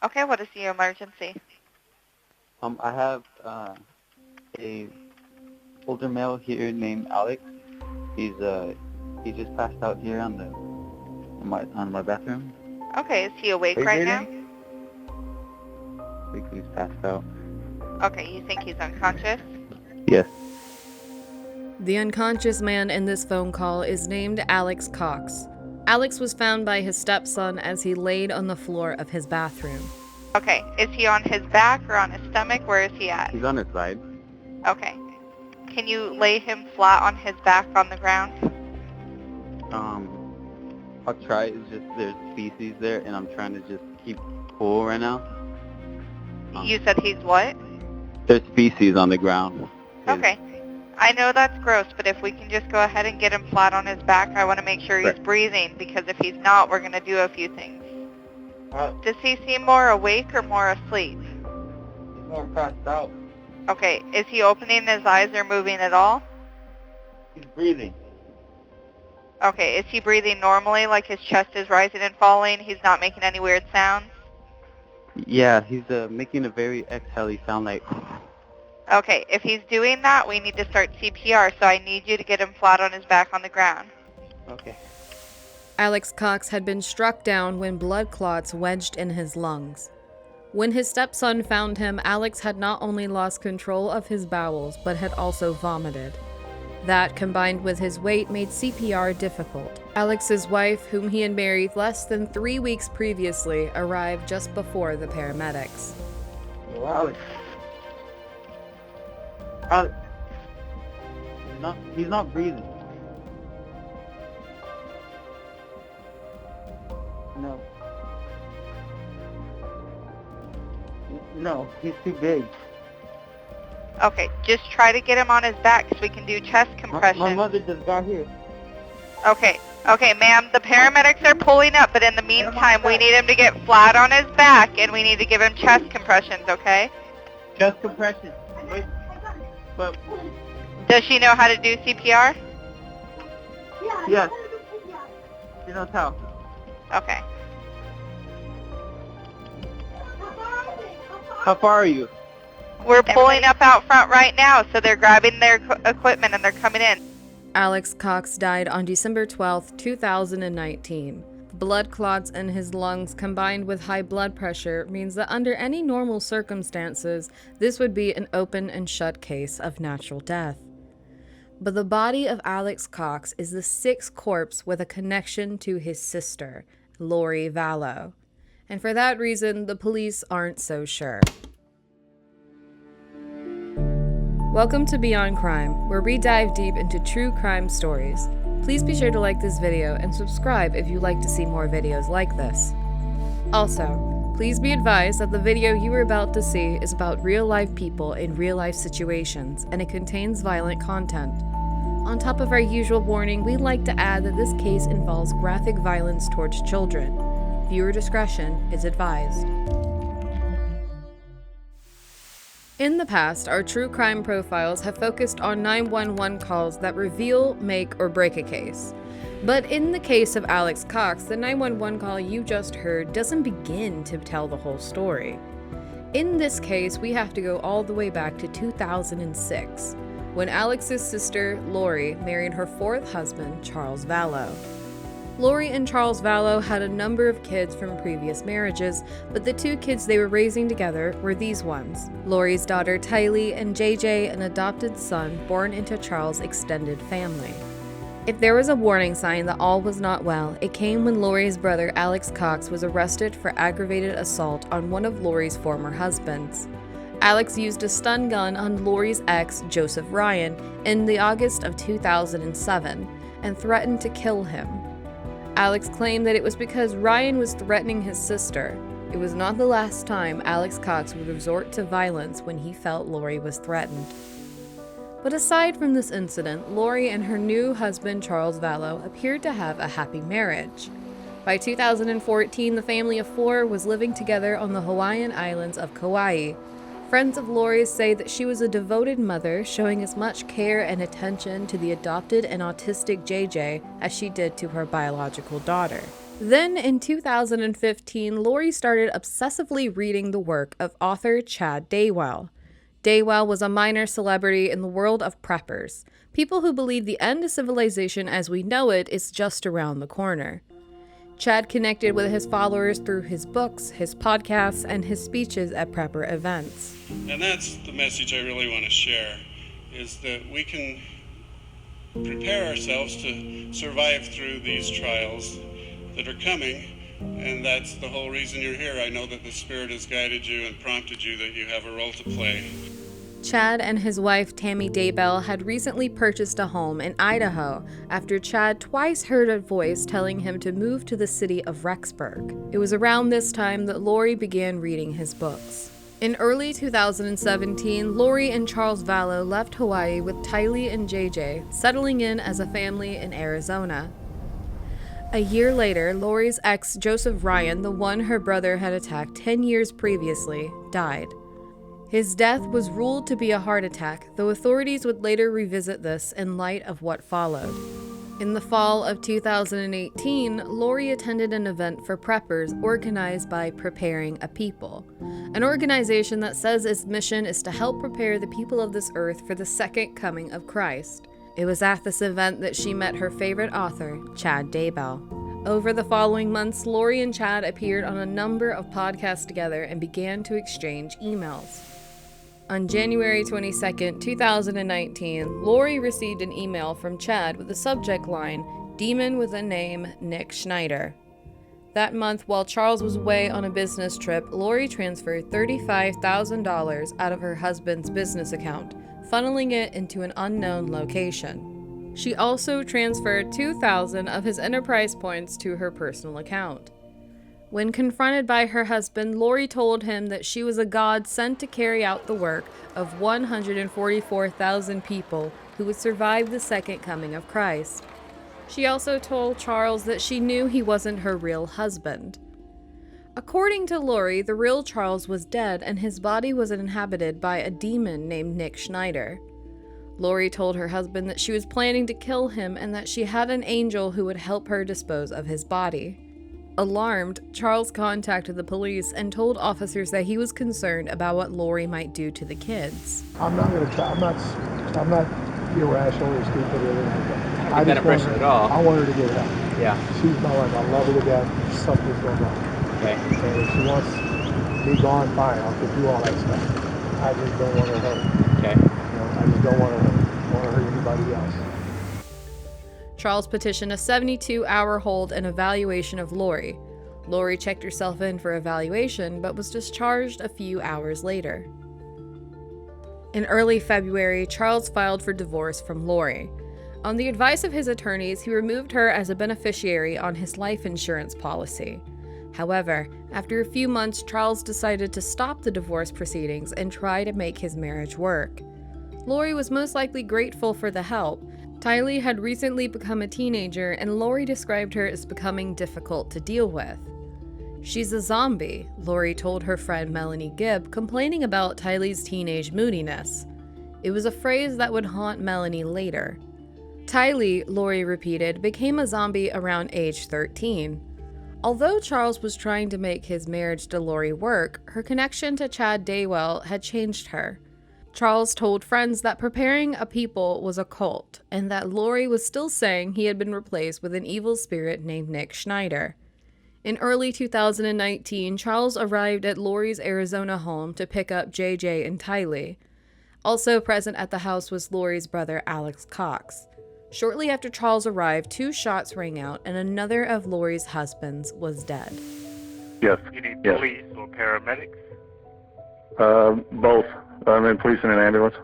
Okay, what is the emergency? I have a older male here named Alex. He's he just passed out here on my bathroom. Okay, is he awake Are you right now? breathing? I think he's passed out. Okay, you think he's unconscious? Yes. The unconscious man in this phone call is named Alex Cox. Alex was found by his stepson as he laid on the floor of his bathroom. Okay, is he on his back or on his stomach? Where is he at? He's on his side. Okay. Can you lay him flat on his back on the ground? I'll try. It's just there's feces there, and I'm trying to just keep cool right now. You said he's what? There's feces on the ground. Okay. I know that's gross, but if we can just go ahead and get him flat on his back, I want to make sure he's Right. breathing, because if he's not, we're going to do a few things. Does he seem more awake or more asleep? He's more passed out. Okay, is he opening his eyes or moving at all? He's breathing. Okay, is he breathing normally, like his chest is rising and falling? He's not making any weird sounds? Yeah, he's making a very exhale sound like. Okay, if he's doing that, we need to start CPR, so I need you to get him flat on his back on the ground. Okay. Alex Cox had been struck down when blood clots wedged in his lungs. When his stepson found him, Alex had not only lost control of his bowels, but had also vomited. That, combined with his weight, made CPR difficult. Alex's wife, whom he had married less than 3 weeks previously, arrived just before the paramedics. Alex. Alex. He's not breathing. No. No, he's too big. Okay, just try to get him on his back so we can do chest compression. My mother just got here. Okay, ma'am, the paramedics are pulling up, but in the meantime, we need him to get flat on his back, and we need to give him chest compressions, okay? Chest compression. Wait. But Does she know how to do CPR? yes. She knows how. Okay. How far are you? We're pulling up out front right now, so they're grabbing their equipment and they're coming in. Alex Cox died on December 12, 2019. Blood clots in his lungs combined with high blood pressure means that under any normal circumstances, this would be an open and shut case of natural death. But the body of Alex Cox is the sixth corpse with a connection to his sister, Lori Vallow. And for that reason, the police aren't so sure. Welcome to Beyond Crime, where we dive deep into true crime stories. Please be sure to like this video and subscribe if you'd like to see more videos like this. Also, please be advised that the video you are about to see is about real-life people in real-life situations, and it contains violent content. On top of our usual warning, we'd like to add that this case involves graphic violence towards children. Viewer discretion is advised. In the past, our true crime profiles have focused on 911 calls that reveal, make, or break a case. But in the case of Alex Cox, the 911 call you just heard doesn't begin to tell the whole story. In this case, we have to go all the way back to 2006, when Alex's sister, Lori, married her fourth husband, Charles Vallow. Lori and Charles Vallow had a number of kids from previous marriages, but the two kids they were raising together were these ones: Lori's daughter Tylee and JJ, an adopted son born into Charles' extended family. If there was a warning sign that all was not well, it came when Lori's brother Alex Cox was arrested for aggravated assault on one of Lori's former husbands. Alex used a stun gun on Lori's ex, Joseph Ryan, in the August of 2007 and threatened to kill him. Alex claimed that it was because Ryan was threatening his sister. It was not the last time Alex Cox would resort to violence when he felt Lori was threatened. But aside from this incident, Lori and her new husband Charles Vallow appeared to have a happy marriage. By 2014, the family of four was living together on the Hawaiian islands of Kauai. Friends of Lori's say that she was a devoted mother, showing as much care and attention to the adopted and autistic JJ as she did to her biological daughter. Then, in 2015, Lori started obsessively reading the work of author Chad Daywell. Daywell was a minor celebrity in the world of preppers, people who believe the end of civilization as we know it is just around the corner. Chad connected with his followers through his books, his podcasts, and his speeches at prepper events. And that's the message I really want to share, is that we can prepare ourselves to survive through these trials that are coming, and that's the whole reason you're here. I know that the Spirit has guided you and prompted you, that you have a role to play. Chad and his wife Tammy Daybell had recently purchased a home in Idaho after Chad twice heard a voice telling him to move to the city of Rexburg. It was around this time that Lori began reading his books. In early 2017, Lori and Charles Vallow left Hawaii with Tylee and JJ, settling in as a family in Arizona. A year later, Lori's ex, Joseph Ryan, the one her brother had attacked 10 years previously, died. His death was ruled to be a heart attack, though authorities would later revisit this in light of what followed. In the fall of 2018, Lori attended an event for preppers organized by Preparing a People, an organization that says its mission is to help prepare the people of this earth for the second coming of Christ. It was at this event that she met her favorite author, Chad Daybell. Over the following months, Lori and Chad appeared on a number of podcasts together and began to exchange emails. On January 22, 2019, Lori received an email from Chad with the subject line, "Demon with a name, Nick Schneider." That month, while Charles was away on a business trip, Lori transferred $35,000 out of her husband's business account, funneling it into an unknown location. She also transferred 2,000 of his enterprise points to her personal account. When confronted by her husband, Lori told him that she was a god sent to carry out the work of 144,000 people who would survive the second coming of Christ. She also told Charles that she knew he wasn't her real husband. According to Lori, the real Charles was dead and his body was inhabited by a demon named Nick Schneider. Lori told her husband that she was planning to kill him and that she had an angel who would help her dispose of his body. Alarmed, Charles contacted the police and told officers that he was concerned about what Lori might do to the kids. I'm not irrational or stupid or anything like that. I just want her, at all. I want her to get help. Yeah. She's my wife. I love her to death. Something's going on. Okay. So if she wants me gone, fine. I'll do all that stuff. I just don't want her hurt. Okay. I just don't want to hurt anybody else. Charles petitioned a 72-hour hold and evaluation of Lori. Lori checked herself in for evaluation, but was discharged a few hours later. In early February, Charles filed for divorce from Lori. On the advice of his attorneys, he removed her as a beneficiary on his life insurance policy. However, after a few months, Charles decided to stop the divorce proceedings and try to make his marriage work. Lori was most likely grateful for the help. Tylee had recently become a teenager, and Lori described her as becoming difficult to deal with. "She's a zombie," Lori told her friend Melanie Gibb, complaining about Tylee's teenage moodiness. It was a phrase that would haunt Melanie later. Tylee, Lori repeated, became a zombie around age 13. Although Charles was trying to make his marriage to Lori work, her connection to Chad Daywell had changed her. Charles told friends that Preparing a People was a cult, and that Lori was still saying he had been replaced with an evil spirit named Nick Schneider. In early 2019, Charles arrived at Lori's Arizona home to pick up JJ and Tylee. Also present at the house was Lori's brother, Alex Cox. Shortly after Charles arrived, 2 shots rang out, and another of Lori's husbands was dead. Yes. You need Yes. police or paramedics? Both. I'm in police and an ambulance.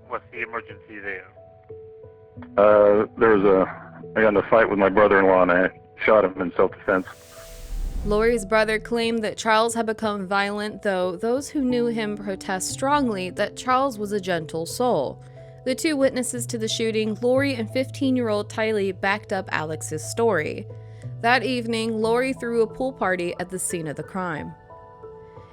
What's the emergency there? I got in a fight with my brother-in-law and I shot him in self-defense. Lori's brother claimed that Charles had become violent, though those who knew him protest strongly that Charles was a gentle soul. The 2 witnesses to the shooting, Lori and 15-year-old Tylee, backed up Alex's story. That evening, Lori threw a pool party at the scene of the crime.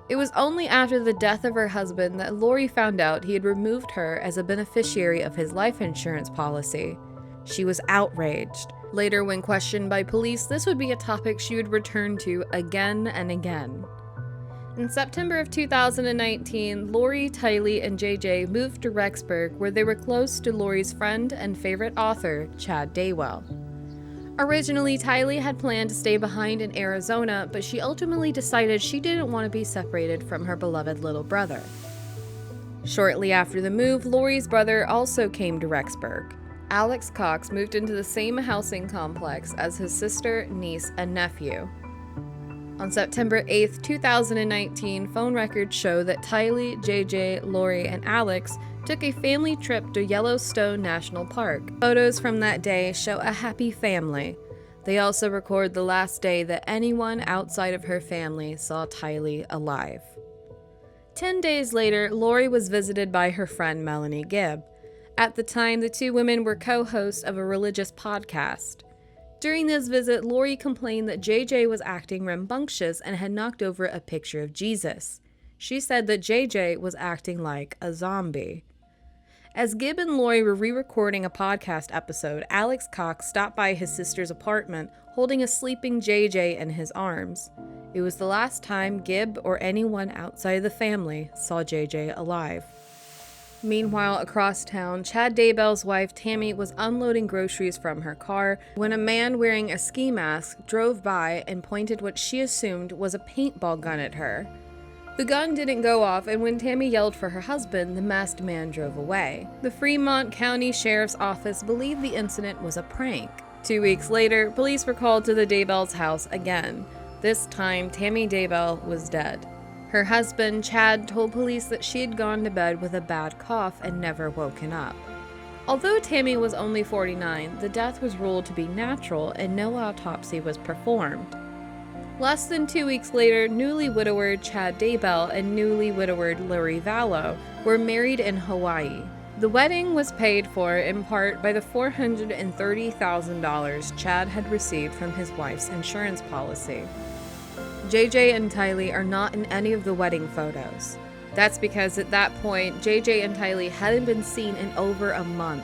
It was only after the death of her husband that Lori found out he had removed her as a beneficiary of his life insurance policy. She was outraged. Later, when questioned by police, this would be a topic she would return to again and again. In September of 2019, Lori, Tylee, and JJ moved to Rexburg, where they were close to Lori's friend and favorite author, Chad Daywell. Originally, Tylee had planned to stay behind in Arizona, but she ultimately decided she didn't want to be separated from her beloved little brother. Shortly after the move, Lori's brother also came to Rexburg. Alex Cox moved into the same housing complex as his sister, niece, and nephew. On September 8, 2019, phone records show that Tylee, JJ, Lori, and Alex took a family trip to Yellowstone National Park. Photos from that day show a happy family. They also record the last day that anyone outside of her family saw Tylee alive. 10 days later, Lori was visited by her friend Melanie Gibb. At the time, the two women were co-hosts of a religious podcast. During this visit, Lori complained that JJ was acting rambunctious and had knocked over a picture of Jesus. She said that JJ was acting like a zombie. As Gibb and Lori were re-recording a podcast episode, Alex Cox stopped by his sister's apartment holding a sleeping JJ in his arms. It was the last time Gibb or anyone outside the family saw JJ alive. Meanwhile, across town, Chad Daybell's wife Tammy was unloading groceries from her car when a man wearing a ski mask drove by and pointed what she assumed was a paintball gun at her. The gun didn't go off, and when Tammy yelled for her husband, the masked man drove away. The Fremont County Sheriff's Office believed the incident was a prank. 2 weeks later, police were called to the Daybell's house again. This time, Tammy Daybell was dead. Her husband, Chad, told police that she had gone to bed with a bad cough and never woken up. Although Tammy was only 49, the death was ruled to be natural and no autopsy was performed. Less than 2 weeks later, newly widowed Chad Daybell and newly widowed Lori Vallow were married in Hawaii. The wedding was paid for in part by the $430,000 Chad had received from his wife's insurance policy. JJ and Tylee are not in any of the wedding photos. That's because at that point, JJ and Tylee hadn't been seen in over a month.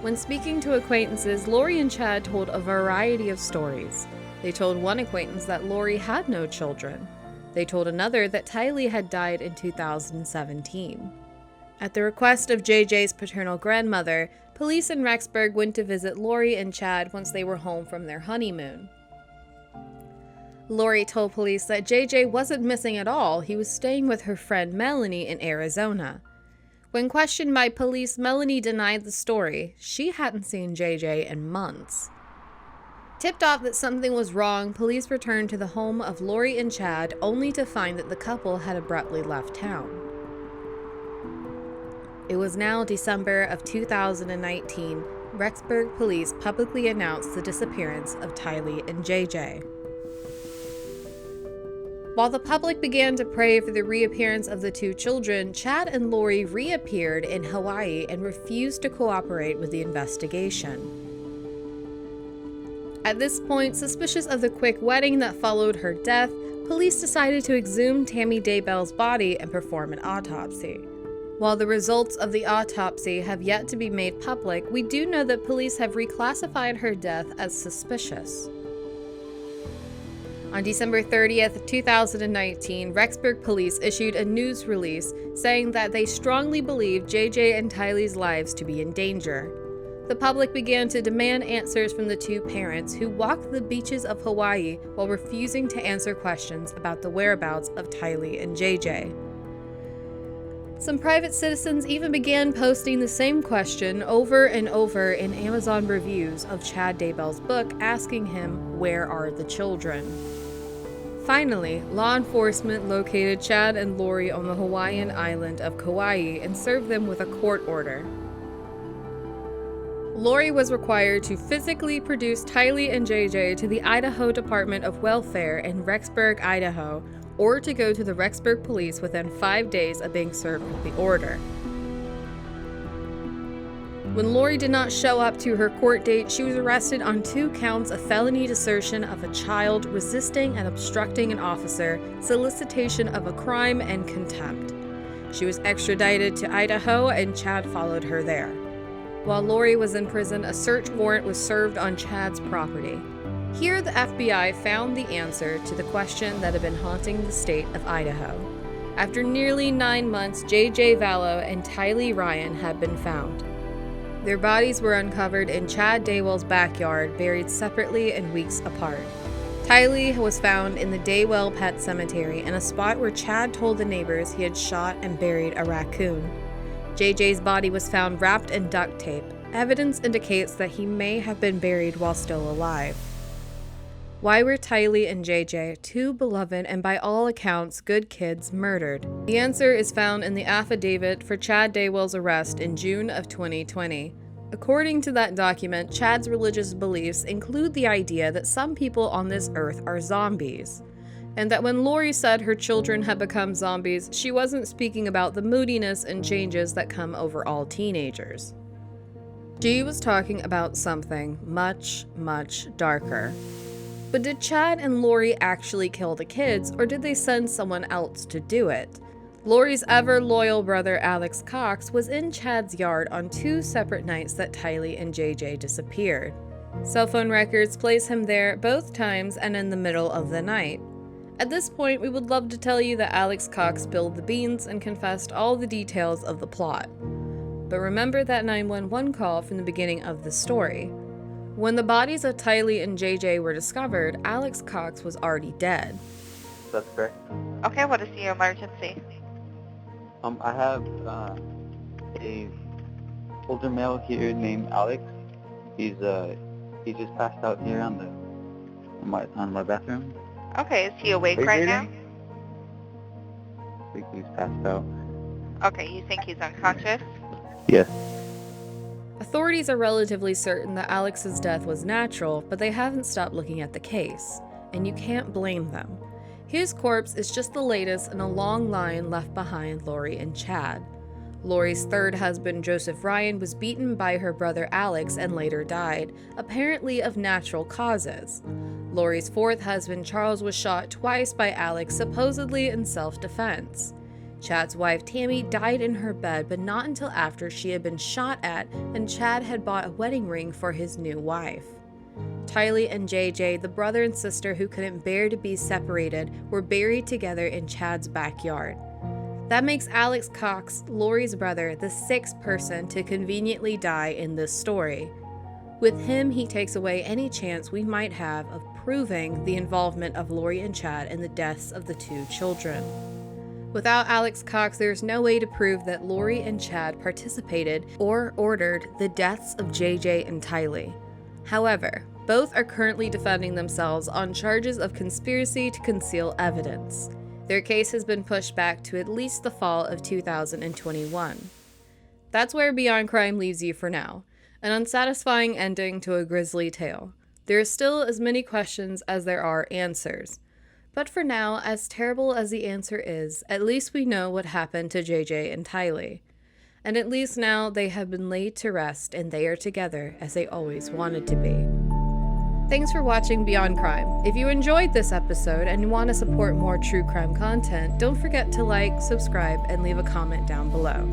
When speaking to acquaintances, Lori and Chad told a variety of stories. They told one acquaintance that Lori had no children. They told another that Tylee had died in 2017. At the request of JJ's paternal grandmother, police in Rexburg went to visit Lori and Chad once they were home from their honeymoon. Lori told police that JJ wasn't missing at all, he was staying with her friend Melanie in Arizona. When questioned by police, Melanie denied the story. She hadn't seen JJ in months. Tipped off that something was wrong, police returned to the home of Lori and Chad, only to find that the couple had abruptly left town. It was now December of 2019. Rexburg police publicly announced the disappearance of Tylee and JJ. While the public began to pray for the reappearance of the two children, Chad and Lori reappeared in Hawaii and refused to cooperate with the investigation. At this point, suspicious of the quick wedding that followed her death, police decided to exhume Tammy Daybell's body and perform an autopsy. While the results of the autopsy have yet to be made public, we do know that police have reclassified her death as suspicious. On December 30th, 2019, Rexburg police issued a news release saying that they strongly believe JJ and Tylee's lives to be in danger. The public began to demand answers from the two parents who walked the beaches of Hawaii while refusing to answer questions about the whereabouts of Tylee and JJ. Some private citizens even began posting the same question over and over in Amazon reviews of Chad Daybell's book, asking him, "Where are the children?" Finally, law enforcement located Chad and Lori on the Hawaiian island of Kauai and served them with a court order. Lori was required to physically produce Tylee and JJ to the Idaho Department of Welfare in Rexburg, Idaho, or to go to the Rexburg police within 5 days of being served with the order. When Lori did not show up to her court date, she was arrested on 2 counts of felony desertion of a child, resisting and obstructing an officer, solicitation of a crime, and contempt. She was extradited to Idaho, and Chad followed her there. While Lori was in prison, a search warrant was served on Chad's property. Here, the FBI found the answer to the question that had been haunting the state of Idaho. After nearly 9 months, JJ Vallow and Tylee Ryan had been found. Their bodies were uncovered in Chad Daywell's backyard, buried separately and weeks apart. Tylee was found in the Daywell Pet Cemetery, in a spot where Chad told the neighbors he had shot and buried a raccoon. JJ's body was found wrapped in duct tape. Evidence indicates that he may have been buried while still alive. Why were Tylee and JJ, two beloved and by all accounts good kids, murdered? The answer is found in the affidavit for Chad Daywell's arrest in June of 2020. According to that document, Chad's religious beliefs include the idea that some people on this earth are zombies, and that when Lori said her children had become zombies, she wasn't speaking about the moodiness and changes that come over all teenagers. She was talking about something much, much darker. But did Chad and Lori actually kill the kids, or did they send someone else to do it? Lori's ever-loyal brother Alex Cox was in Chad's yard on 2 separate nights that Tylee and JJ disappeared. Cell phone records place him there both times and in the middle of the night. At this point, we would love to tell you that Alex Cox spilled the beans and confessed all the details of the plot. But remember that 911 call from the beginning of the story. When the bodies of Tylee and JJ were discovered, Alex Cox was already dead. That's correct. Okay, what is the emergency? I have a older male here named Alex. He just passed out here on my bathroom. Okay, is he awake right now? I think he's passed out. Okay, you think he's unconscious? Yes. Authorities are relatively certain that Alex's death was natural, but they haven't stopped looking at the case, and you can't blame them. His corpse is just the latest in a long line left behind Lori and Chad. Lori's third husband, Joseph Ryan, was beaten by her brother Alex and later died, apparently of natural causes. Lori's fourth husband, Charles, was shot twice by Alex, supposedly in self-defense. Chad's wife, Tammy, died in her bed, but not until after she had been shot at and Chad had bought a wedding ring for his new wife. Tylee and JJ, the brother and sister who couldn't bear to be separated, were buried together in Chad's backyard. That makes Alex Cox, Lori's brother, the 6th person to conveniently die in this story. With him, he takes away any chance we might have of proving the involvement of Lori and Chad in the deaths of the 2 children. Without Alex Cox, there's no way to prove that Lori and Chad participated or ordered the deaths of JJ and Tylee. However, both are currently defending themselves on charges of conspiracy to conceal evidence. Their case has been pushed back to at least the fall of 2021. That's where Beyond Crime leaves you for now, an unsatisfying ending to a grisly tale. There are still as many questions as there are answers. But for now, as terrible as the answer is, at least we know what happened to JJ and Tylee. And at least now they have been laid to rest and they are together as they always wanted to be. Thanks for watching Beyond Crime. If you enjoyed this episode and you want to support more true crime content, don't forget to like, subscribe, and leave a comment down below.